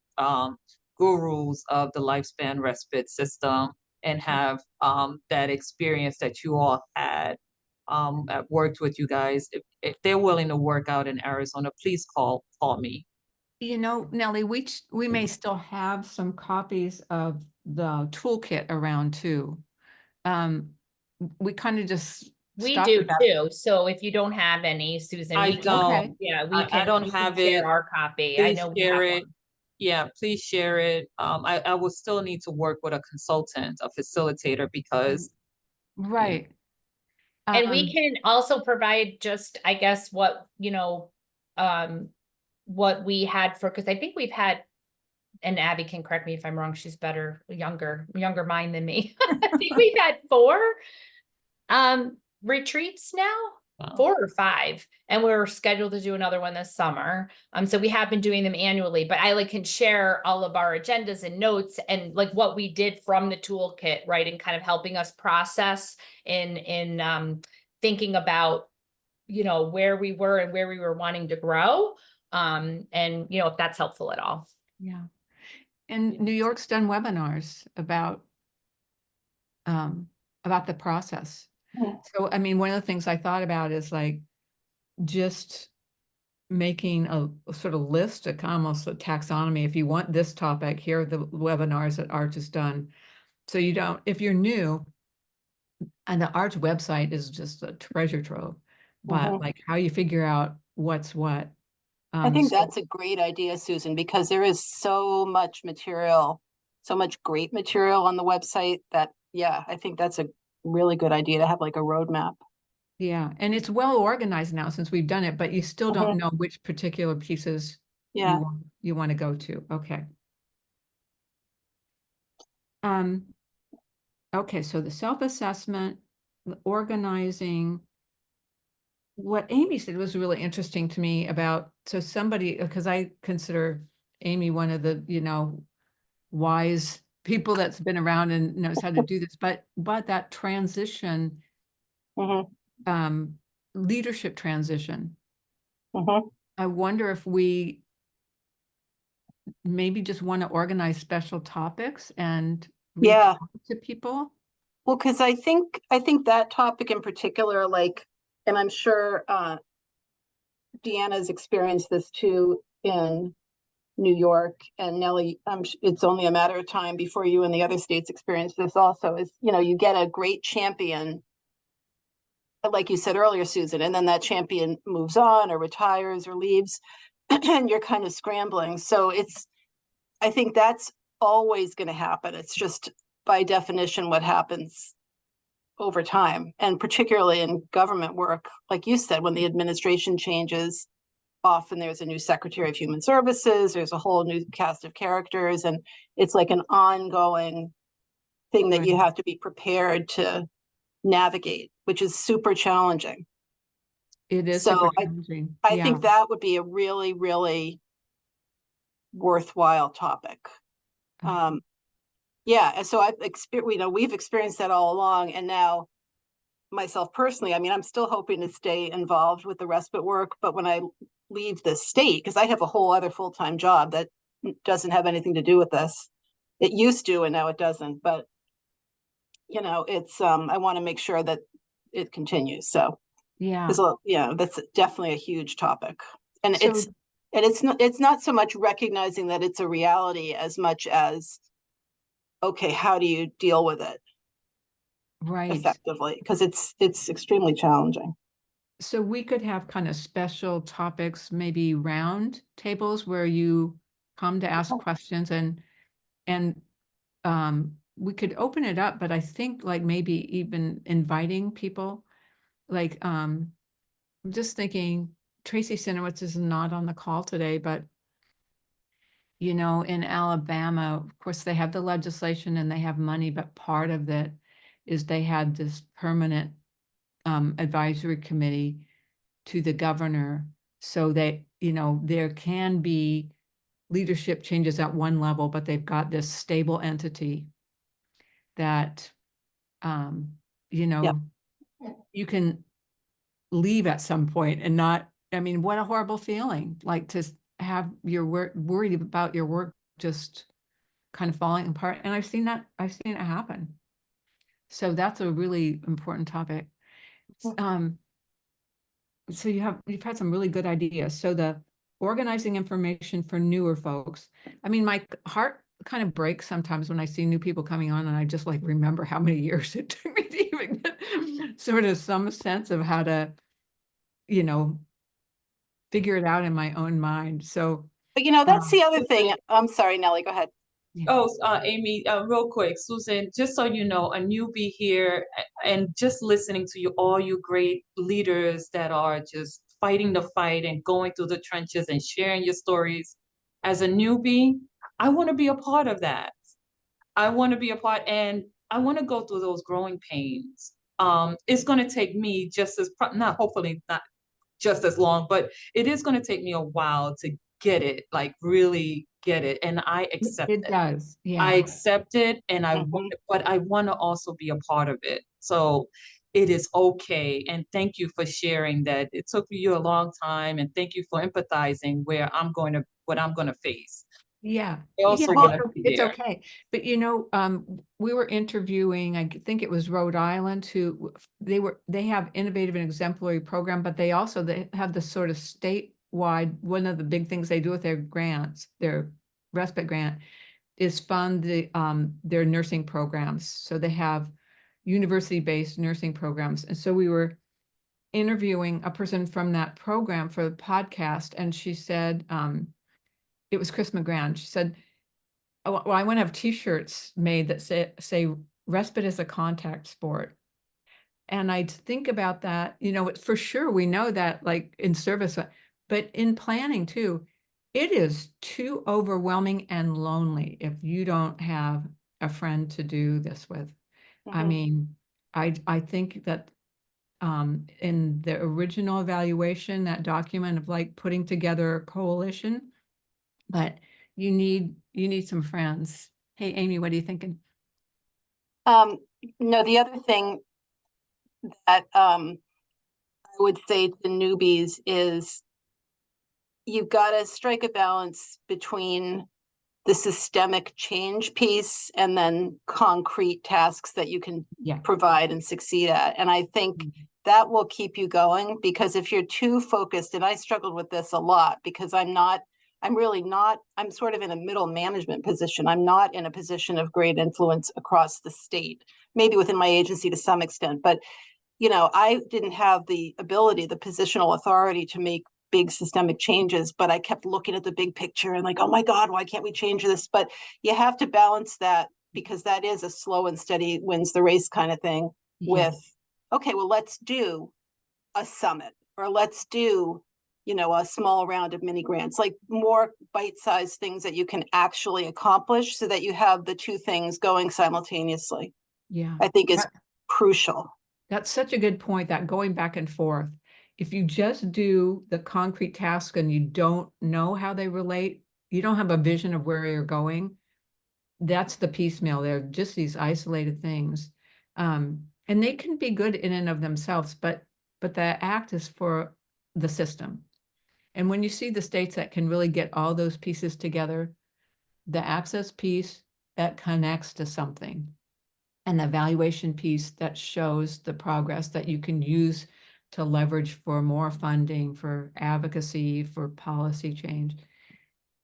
gurus of the lifespan respite system and have that experience that you all had, worked with you guys. If they're willing to work out in Arizona, please call me. You know, Nellie, we may still have some copies of the toolkit around too. We kind of just We stopped do at that. too. So if you don't have any, Susan, I we can, don't. Okay. yeah, I don't we can have share it. our copy. I Please know we share have it. one. Yeah, please share it. I will still need to work with a consultant, a facilitator, because Right. And we Um, can also provide just, I guess, what we had for, because I think we've had, and Abby can correct me if I'm wrong, she's younger mind than me. I think we've had 4 retreats now. Wow. 4 or 5, and we're scheduled to do another one this summer. So we have been doing them annually, but I can share all of our agendas and notes and what we did from the toolkit, right? And kind of helping us process in thinking about, where we were and where we were wanting to grow. And if that's helpful at all. Yeah. And New York's done webinars about the process. Yeah. So, I mean, one of the things I thought about is just making a sort of list, almost a taxonomy. If you want this topic, here are the webinars that Arch has done. So you don't, if you're new, and the Arch website is just a treasure trove, but how you figure out what's what. I think So- that's a great idea, Susan, because there is so much material, so much great material on the website that, yeah, I think that's a really good idea to have a roadmap. Yeah, and it's well organized now since we've done it, but you still don't know which particular pieces Yeah. you want to go to. Okay. Okay, so the self-assessment, the organizing. What Amy said was really interesting to me about, so somebody, because I consider Amy one of the, wise people that's been around and knows how to do this, but that transition, leadership transition. I wonder if we maybe just want to organize special topics and reach Yeah. out to people. Well, because I think that topic in particular, and I'm sure Deanna's experienced this too in New York, and Nellie, it's only a matter of time before you and the other states experience this also, is, you get a great champion, like you said earlier, Susan, and then that champion moves on or retires or leaves, and you're kind of scrambling. So I think that's always going to happen. It's just by definition what happens over time, and particularly in government work, like you said, when the administration changes, often there's a new Secretary of Human Services, there's a whole new cast of characters, and it's like an ongoing thing that you have to be prepared to navigate, which is super challenging. It is So super challenging. I think that would be a really, really worthwhile topic. Yeah, and so we've experienced that all along, and now myself personally, I'm still hoping to stay involved with the respite work, but when I leave the state, because I have a whole other full-time job that doesn't have anything to do with this. It used to, and now it doesn't, but it's I want to make sure that it continues. So that's definitely a huge topic. And So- it's not so much recognizing that it's a reality as much as, okay, how do you deal with it effectively? Because it's extremely challenging. So we could have kind of special topics, maybe round tables where you come to ask questions, and we could open it up, but I think maybe even inviting people, I'm just thinking Tracy Sinowitz is not on the call today, but in Alabama, of course, they have the legislation and they have money, but part of it is they had this permanent advisory committee to the governor, so that there can be leadership changes at one level, but they've got this stable entity that you can leave at some point and not. What a horrible feeling, to have your work, worried about your work just kind of falling apart. And I've seen it happen. So that's a really important topic. So you've had some really good ideas. So the organizing information for newer folks. My heart kind of breaks sometimes when I see new people coming on, and I just remember how many years it took me to even get sort of some sense of how to, figure it out in my own mind. So, but that's the other thing. I'm sorry, Nellie, go ahead. Oh, Amy, real quick, Susan, just so you know, a newbie here, and just listening to you, all you great leaders that are just fighting the fight and going through the trenches and sharing your stories. As a newbie, I want to be a part of that. I want to be a part, and I want to go through those growing pains it's going to take me just as, not hopefully not just as long, but it is going to take me a while to get it, like really get it. And I accept It it. does, I yeah. accept it and Mhm. but I want to also be a part of it. So it is okay. And thank you for sharing that. It took you a long time, and thank you for empathizing what I'm going to face. Yeah, I also yeah, want to be it's there. okay. But you know, we were interviewing, think it was Rhode Island, who they have innovative and exemplary program, but they have the sort of statewide, one of the big things they do with their grants, their respite grant, is fund their nursing programs. So they have university-based nursing programs. And so we were interviewing a person from that program for the podcast, and she said, it was Chris McGran. She said, "Oh, well, I want to have T-shirts made that say respite is a contact sport." And I think about that, you know, for sure we know that like in service, but in planning too, it is too overwhelming and lonely if you don't have a friend to do this with. I Mhm. mean, I think that in the original evaluation, that document of like putting together a coalition, but you need some friends. Hey, Amy, what are you thinking? No, the other thing that I would say to newbies is you've got to strike a balance between the systemic change piece and then concrete tasks that you can Yeah. provide and succeed at. And I think that will keep you going, because if you're too focused, and I struggled with this a lot because I'm sort of in a middle management position. I'm not in a position of great influence across the state, maybe within my agency to some extent, but you know, I didn't have the ability, the positional authority to make big systemic changes, but I kept looking at the big picture and like, oh my God, why can't we change this? But you have to balance that, because that is a slow and steady wins the race kind of thing Yeah. with, okay, well, let's do a summit, or let's do, you know, a small round of mini grants, like more bite-sized things that you can actually accomplish so that you have the two things going simultaneously, Yeah. I think is That- crucial. That's such a good point, that going back and forth. If you just do the concrete task and you don't know how they relate, you don't have a vision of where you're going, that's the piecemeal. They're just these isolated things. And they can be good in and of themselves, but the act is for the system. And when you see the states that can really get all those pieces together, the access piece that connects to something, and the evaluation piece that shows the progress that you can use to leverage for more funding, for advocacy, for policy change.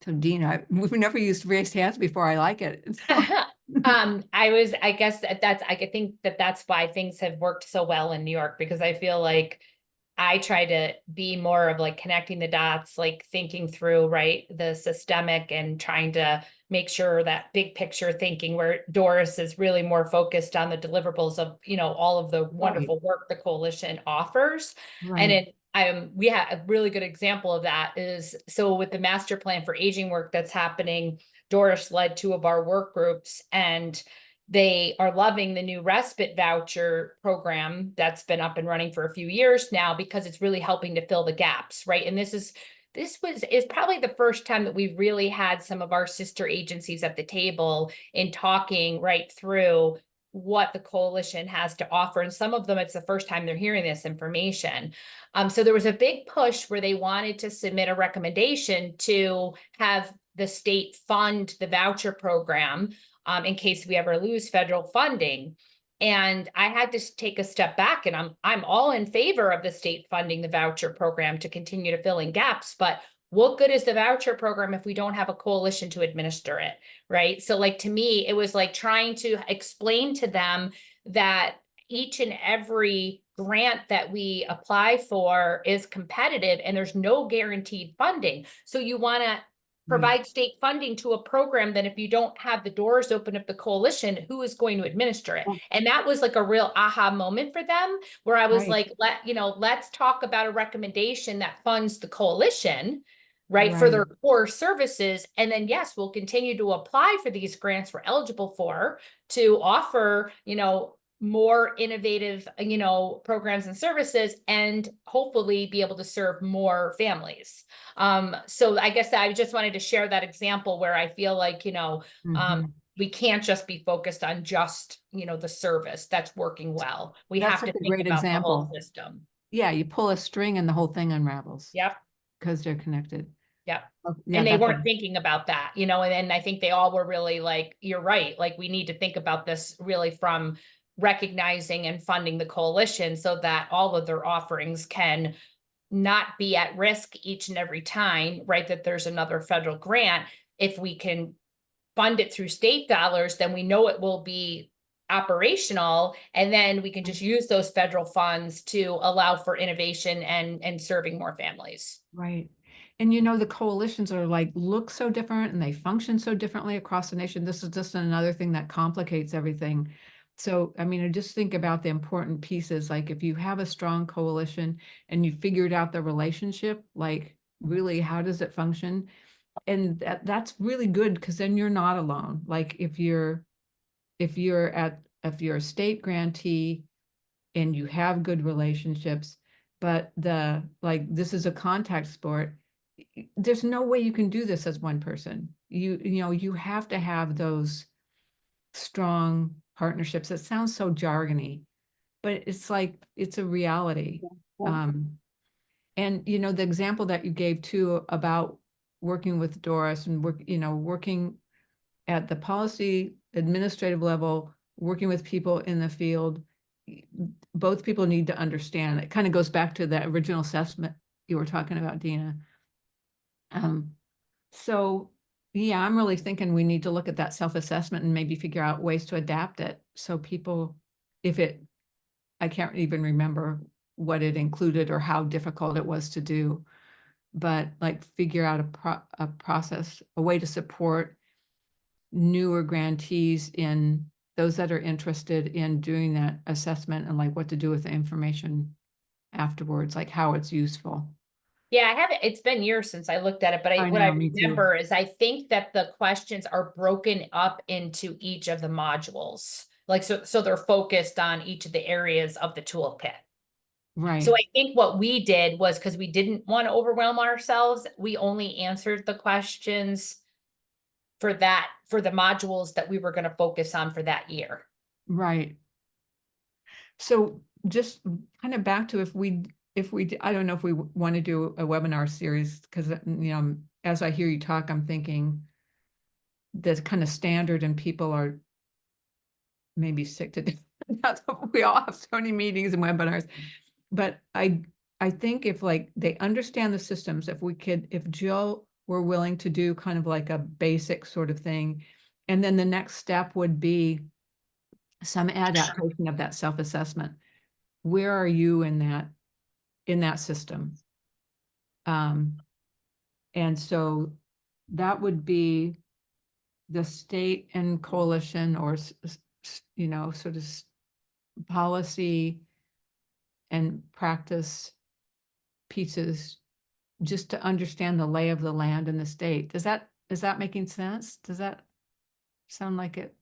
So Dina, we've never used raised hands before. I like it. I guess I think that's why things have worked so well in New York, because I feel like I try to be more of like connecting the dots, like thinking through, right, the systemic, and trying to make sure that big picture thinking, where Doris is really more focused on the deliverables of, you know, all of the wonderful work the coalition offers. And we have a really good example of that is, so with the master plan for aging work that's happening, Doris led 2 of our work groups, and they are loving the new respite voucher program that's been up and running for a few years now, because it's really helping to fill the gaps, right? And this is probably the first time that we've really had some of our sister agencies at the table in talking right through what the coalition has to offer. And some of them, it's the first time they're hearing this information. So there was a big push where they wanted to submit a recommendation to have the state fund the voucher program, in case we ever lose federal funding. And I had to take a step back, and I'm all in favor of the state funding the voucher program to continue to fill in gaps, but what good is the voucher program if we don't have a coalition to administer it, right? So like, to me, it was like trying to explain to them that each and every grant that we apply for is competitive and there's no guaranteed funding. So you want to provide state funding to a program that if you don't have the doors open of the coalition, who is going to administer it? And that was like a real aha moment for them, where I was like, let's talk about a recommendation that funds the coalition, right, for their core services. And then, yes, we'll continue to apply for these grants we're eligible for to offer, more innovative, programs and services, and hopefully be able to serve more families. So I guess I just wanted to share that example where I feel like, Mhm. we can't just be focused on just, the service that's working well. We That's have to such a think great about the whole example. system. Yeah, you pull a string and the whole thing unravels Yep. because they're connected. Yep. Oh, yeah, And they that's a- weren't thinking about that, and then I think they all were really like, you're right, like we need to think about this really from recognizing and funding the coalition so that all of their offerings can not be at risk each and every time, right? That there's another federal grant. If we can fund it through state dollars, then we know it will be operational, and then we can just use those federal funds to allow for innovation and serving more families. Right. And the coalitions are like, look so different and they function so differently across the nation. This is just another thing that complicates everything. So, I mean, I just think about the important pieces. Like if you have a strong coalition and you figured out the relationship, like really, how does it function? And that's really good because then you're not alone. Like if you're a state grantee and you have good relationships, but this is a contact sport, there's no way you can do this as one person. You have to have those strong partnerships. It sounds so jargony, but it's like it's a reality. Yeah. And the example that you gave too about working with Doris and working at the policy administrative level, working with people in the field, both people need to understand. It kind of goes back to the original assessment you were talking about, Dina. So yeah, I'm really thinking we need to look at that self-assessment and maybe figure out ways to adapt it. So people, I can't even remember what it included or how difficult it was to do, but like figure out a process, a way to support newer grantees in those that are interested in doing that assessment and like what to do with the information afterwards, like how it's useful. Yeah, I haven't, it's been years since I looked at it, but I what I know, me too. remember is I think that the questions are broken up into each of the modules. Like, so they're focused on each of the areas of the toolkit. Right. So I think what we did was, because we didn't want to overwhelm ourselves, we only answered the questions for the modules that we were going to focus on for that year. Right. So just kind of back to I don't know if we want to do a webinar series, because as I hear you talk, I'm thinking that's kind of standard and people are maybe sick to death. We all have so many meetings and webinars, but I think if like they understand the systems, if Jill were willing to do kind of like a basic sort of thing, and then the next step would be some adaptation of that self-assessment. Where are you in that system? And so that would be the state and coalition, or sort of policy and practice pieces, just to understand the lay of the land in the state. Is that making sense? Does that sound like it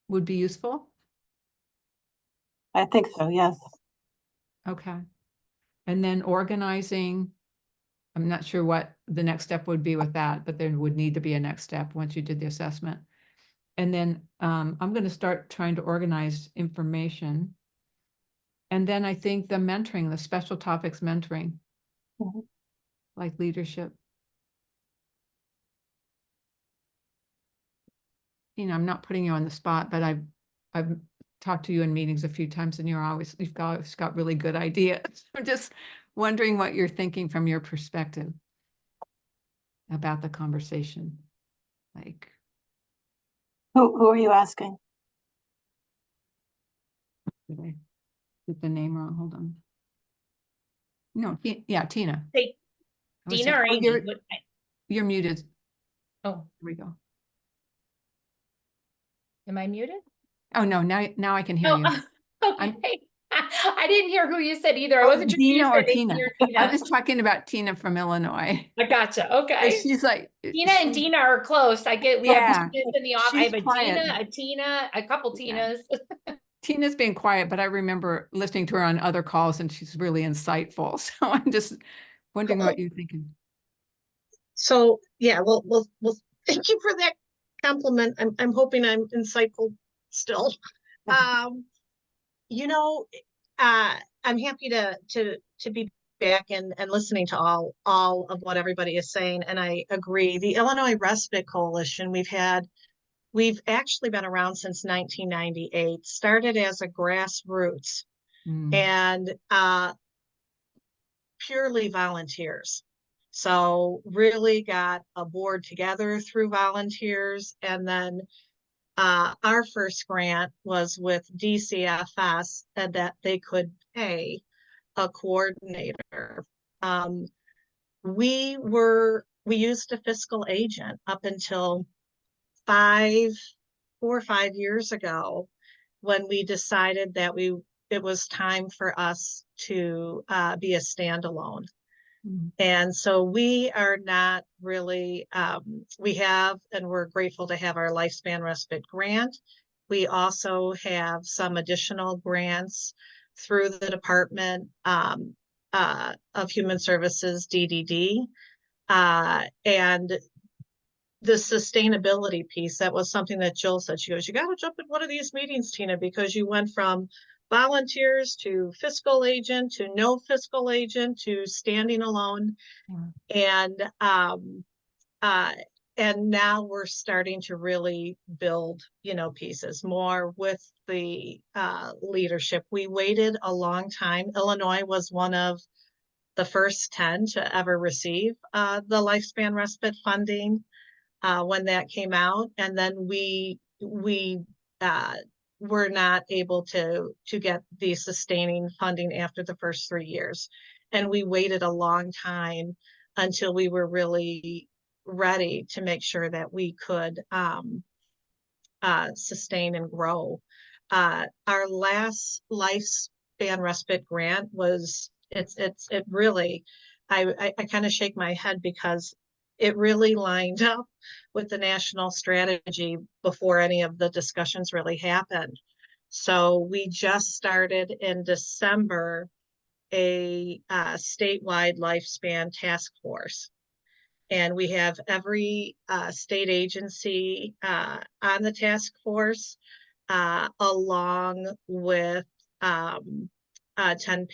would be useful? I think so, yes. Okay. And then organizing, I'm not sure what the next step would be with that, but there would need to be a next step once you did the assessment. And then I'm going to start trying to organize information. And then I think the mentoring, the special topics mentoring, Mhm. like leadership. I'm not putting you on the spot, but I've talked to you in meetings a few times and you've got really good ideas. I'm just wondering what you're thinking from your perspective about the conversation. Like, Who are you asking? did I get the name wrong? Hold on. No, yeah, Tina. Hey, I was Dina saying- or oh, Amy? you're muted. Oh, Here we go. am I muted? Oh, no, now I can hear you. Okay. I didn't hear who you said either. I Oh, wasn't sure if you Dina or said Amy Tina. or I Tina. was talking about Tina from Illinois. I gotcha. And Okay. she's like, Tina and Dina are close. We have Yeah, Tinas in the office. I she's have a quiet. Dina, a Tina, a couple Yeah. Tinas. Tina's being quiet, but I remember listening to her on other calls and she's really insightful. So I'm just wondering what you're thinking. So, yeah, well, thank you for that compliment. I'm hoping I'm insightful still. Um, you know, I'm happy to be back and listening to all of what everybody is saying, and I agree. The Illinois Respite Coalition, we've actually been around since 1998, started as a grassroots Mm. and purely volunteers. So really got a board together through volunteers. And then our first grant was with DCFS and that they could pay a coordinator. We used a fiscal agent up until 4 or 5 years ago when we decided that it was time for us to be a standalone. Mm. And so we are not really, we have, and we're grateful to have our lifespan respite grant. We also have some additional grants through the Department of Human Services, DDD. And the sustainability piece, that was something that Jill said. She goes, you got to jump in one of these meetings, Tina, because you went from volunteers to fiscal agent to no fiscal agent to standing alone. Yeah. And now we're starting to really build, pieces more with the leadership. We waited a long time. Illinois was one of the first 10 to ever receive the lifespan respite funding when that came out, and then we were not able to get the sustaining funding after the first 3 years, and we waited a long time until we were really ready to make sure that we could sustain and grow. Our last lifespan respite grant was it really, I kind of shake my head because it really lined up with the national strategy before any of the discussions really happened. So we just started in December a statewide lifespan task force. And we have every state agency on the task force, along with 10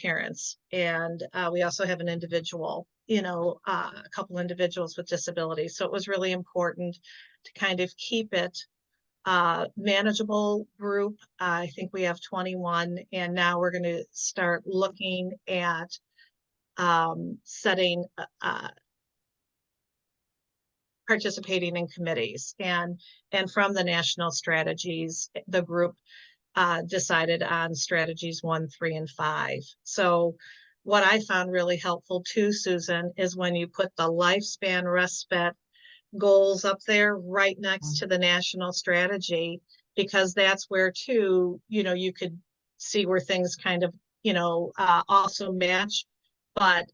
parents. And we also have an individual, a couple individuals with disabilities. So it was really important to kind of keep it manageable group. I think we have 21, and now we're going to start looking at setting participating in committees, and from the national strategies, the group decided on strategies 1, 3, and 5. So what I found really helpful too, Susan, is when you put the lifespan respite goals up there right next to the national strategy, because that's where too, you could see where things kind of, also match, but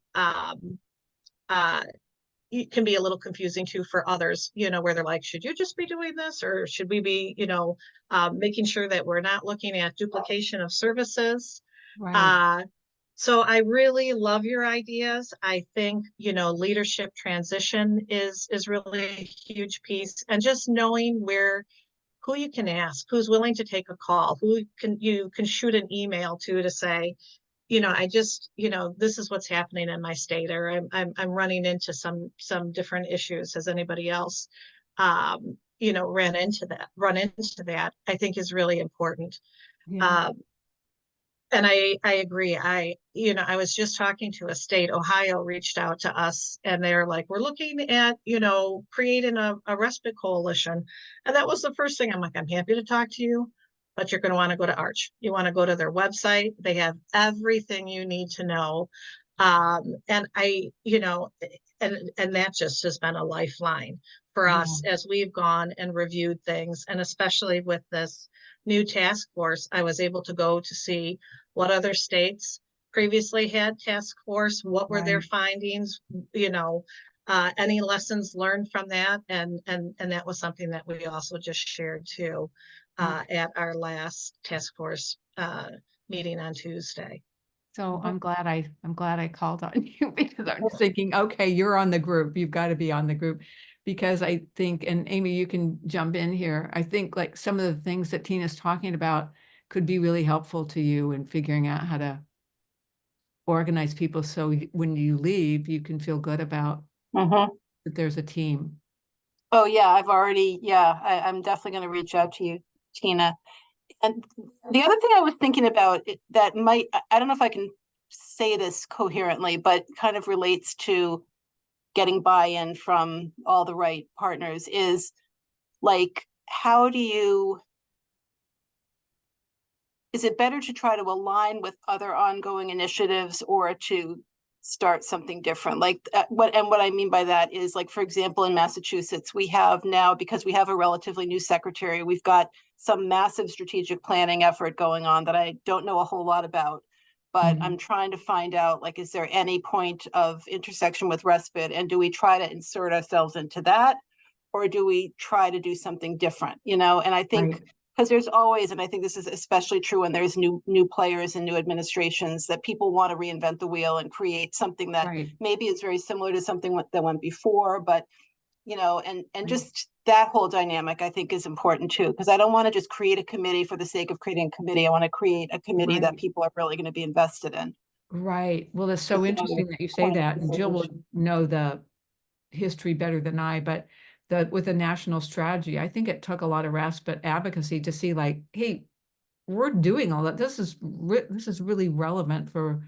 it can be a little confusing too for others, where they're like, should you just be doing this, or should we be, making sure that we're not looking at duplication of services? Right. So I really love your ideas. I think, leadership transition is really a huge piece, and just knowing who you can ask, who's willing to take a call, who you can shoot an email to say, I just, this is what's happening in my state, or I'm running into some different issues. Has anybody else, run into that, I think is really important. Yeah. And I agree. I was just talking to a state, Ohio reached out to us, and they're like, we're looking at, creating a respite coalition. And that was the first thing. I'm like, I'm happy to talk to you, but you're going to want to go to Arch. You want to go to their website. They have everything you need to know. And I, and that just has been a lifeline for us as we've gone and reviewed things. And especially with this new task force, I was able to go to see what other states previously had task force, what were their Right. findings, any lessons learned from that. And that was something that we also just shared too. at our last task force meeting on Tuesday. So I'm glad I called on you because I was thinking, okay, you're on the group. You've got to be on the group. Because I think, and Amy, you can jump in here. I think like some of the things that Tina's talking about could be really helpful to you in figuring out how to organize people so when you leave, you can feel good about Mhm. that there's a team. Oh, yeah, I'm definitely gonna reach out to you, Tina. And the other thing I was thinking about that might, I don't know if I can say this coherently, but kind of relates to getting buy-in from all the right partners is like, is it better to try to align with other ongoing initiatives or to start something different? Like what I mean by that is like, for example, in Massachusetts, we have now, because we have a relatively new secretary, we've got some massive strategic planning effort going on that I don't know a whole lot about. But I'm trying to find out, like, is there any point of intersection with respite? And do we try to insert ourselves into that? Or do we try to do something different, you know? And I think, Right. because there's always, and I think this is especially true when there's new players and new administrations, that people want to reinvent the wheel and create something that Right. maybe is very similar to something that went before, but you know, and Right. just that whole dynamic I think is important too, because I don't want to just create a committee for the sake of creating a committee. I want to create a committee that Right. people are really going to be invested in. Right. Well, it's so It's interesting that you say point of that, and Jill will decision. know the history better than I, but with the national strategy, I think it took a lot of respite advocacy to see like, hey, we're doing all that. This is really relevant for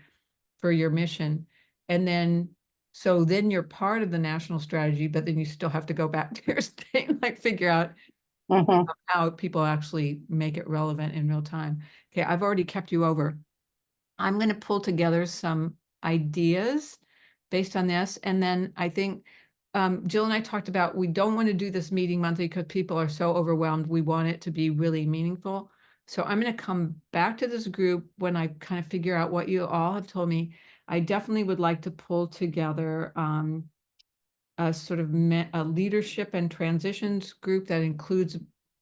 your mission. And then, so then you're part of the national strategy, but then you still have to go back to your state, like figure out Mhm. how people actually make it relevant in real time. Okay, I've already kept you over. I'm going to pull together some ideas based on this. And then I think Jill and I talked about, we don't want to do this meeting monthly because people are so overwhelmed. We want it to be really meaningful. So I'm going to come back to this group when I kind of figure out what you all have told me. I definitely would like to pull together a sort of a leadership and transitions group that includes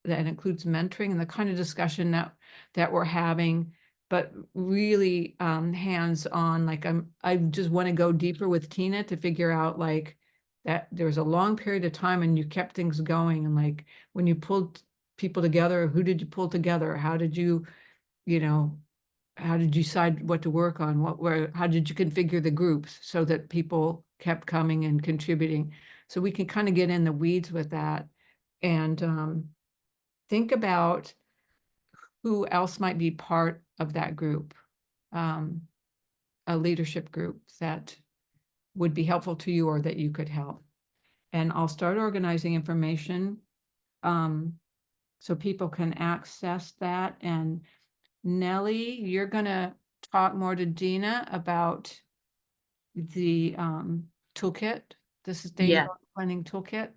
mentoring and the kind of discussion that we're having, but really hands-on. Like I just want to go deeper with Tina to figure out like that there's a long period of time and you kept things going, and like when you pulled people together, who did you pull together? How did you, how did you decide what to work on? How did you configure the groups so that people kept coming and contributing? So we can kind of get in the weeds with that and think about who else might be part of that group, a leadership group that would be helpful to you or that you could help. And I'll start organizing information so people can access that. And Nellie, you're gonna talk more to Dina about the toolkit, the sustainable planning toolkit.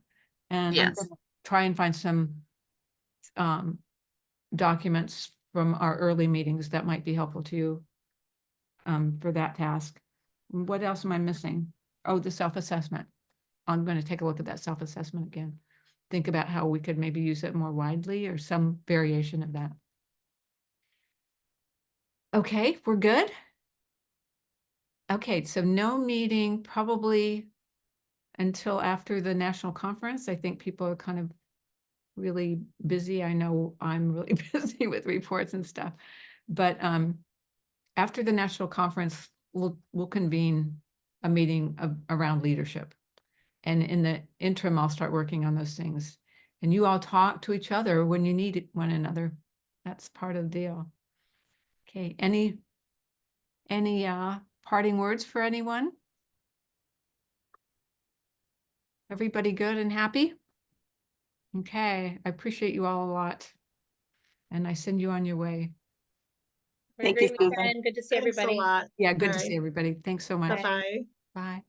And I'm gonna try and find some documents from our early meetings that might be helpful to you for that task. What else am I missing? Oh, the self-assessment. I'm going to take a look at that self-assessment again. Think about how we could maybe use it more widely or some variation of that. Okay, we're good. Okay, so no meeting probably until after the national conference. I think people are kind of really busy. I know I'm really busy with reports and stuff, but after the national conference, we'll convene a meeting around leadership. And in the interim, I'll start working on those things. And you all talk to each other when you need one another. That's part of the deal. Okay, any parting words for anyone? Everybody good and happy? Okay, I appreciate you all a lot. And I send you on your way. Have a Thank you, great Susan. weekend. Good to see Thanks a everybody. lot. Yeah, good All to see right. everybody. Thanks so much. Bye-bye. Bye.